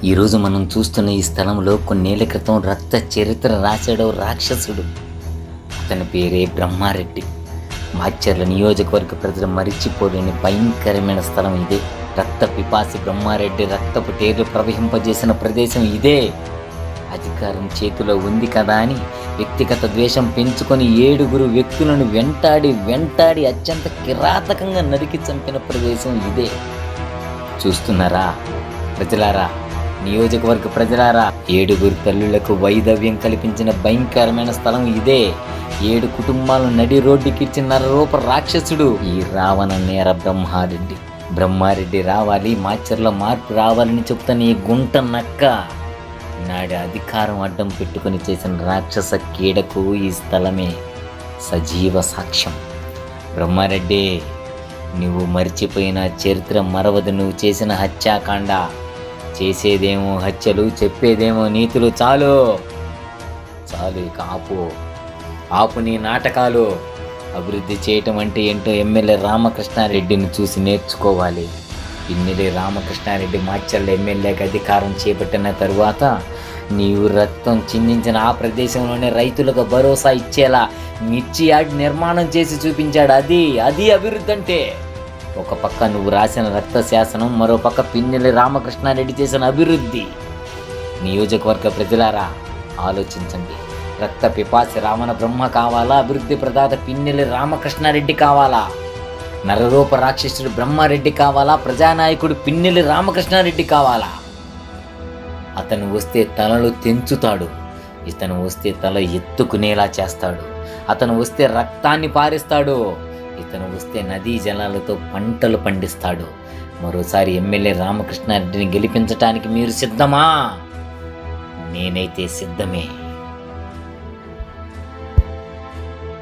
ఈరోజు మనం చూస్తున్న ఈ స్థలంలో కొన్నేళ్ల క్రితం రక్త చరిత్ర రాశాడో రాక్షసుడు. అతని పేరే బ్రహ్మారెడ్డి. మాచర్ల నియోజకవర్గ ప్రజలు మరిచిపోలేని భయంకరమైన స్థలం ఇదే. రక్త పిపాసి బ్రహ్మారెడ్డి రక్తపు టేర్లు ప్రవహింపజేసిన ప్రదేశం ఇదే. అధికారం చేతిలో ఉంది కదా అని వ్యక్తిగత ద్వేషం పెంచుకొని 7 వ్యక్తులను వెంటాడి అత్యంత కిరాతకంగా నరికి చంపిన ప్రదేశం ఇదే. చూస్తున్నారా ప్రజలారా, నియోజకవర్గ ప్రజలారా, 7 తల్లులకు వైధవ్యం కల్పించిన భయంకరమైన స్థలం ఇదే. 7 కుటుంబాలను నడి రోడ్డుకిచ్చి నరరూప రాక్షసుడు ఈ రావణ నేర బ్రహ్మారెడ్డి రావాలి, మాచర్ల మార్పు రావాలని చెప్తున్న ఈ గుంట నక్క నాడి అధికారం అడ్డం పెట్టుకుని చేసిన రాక్షస కీడకు ఈ స్థలమే సజీవ సాక్ష్యం. బ్రహ్మారెడ్డి, నువ్వు మర్చిపోయిన చరిత్ర మరవదు. నువ్వు చేసిన హత్యాకాండ. చేసేదేమో హత్యలు, చెప్పేదేమో నీతులు. చాలు ఇక ఆపు నీ నాటకాలు. అభివృద్ధి చేయటం అంటే ఏంటో ఎమ్మెల్యే రామకృష్ణారెడ్డిని చూసి నేర్చుకోవాలి. పిన్నెల్లి రామకృష్ణారెడ్డి మాచర్ల ఎమ్మెల్యేకి అధికారం చేపట్టిన తరువాత నీవు రక్తం చిందించిన ఆ ప్రదేశంలోనే రైతులకు భరోసా ఇచ్చేలా మిర్చి యార్డ్ నిర్మాణం చేసి చూపించాడు. అది అభివృద్ధి అంటే. ఒక పక్క నువ్వు రాసిన రక్త శాసనం, మరో పక్క పిన్నెల్లి రామకృష్ణారెడ్డి చేసిన అభివృద్ధి. నియోజకవర్గ ప్రజలారా, ఆలోచించండి. రక్త పిపాసి రావణ బ్రహ్మ కావాలా, అభివృద్ధి ప్రదాత పిన్నెల్లి రామకృష్ణారెడ్డి కావాలా? నరరూప రాక్షసుడు బ్రహ్మారెడ్డి కావాలా, ప్రజానాయకుడు పిన్నెల్లి రామకృష్ణారెడ్డి కావాలా? అతను వస్తే తలలు తెంచుతాడు, ఇతను వస్తే తల ఎత్తుకునేలా చేస్తాడు. అతను వస్తే రక్తాన్ని పారిస్తాడు, ఇతను వస్తే నదీ జలాలతో పంటలు పండిస్తాడు. మరోసారి ఎమ్మెల్యే రామకృష్ణారెడ్డిని గెలిపించటానికి మీరు సిద్ధమా? నేనైతే సిద్ధమే.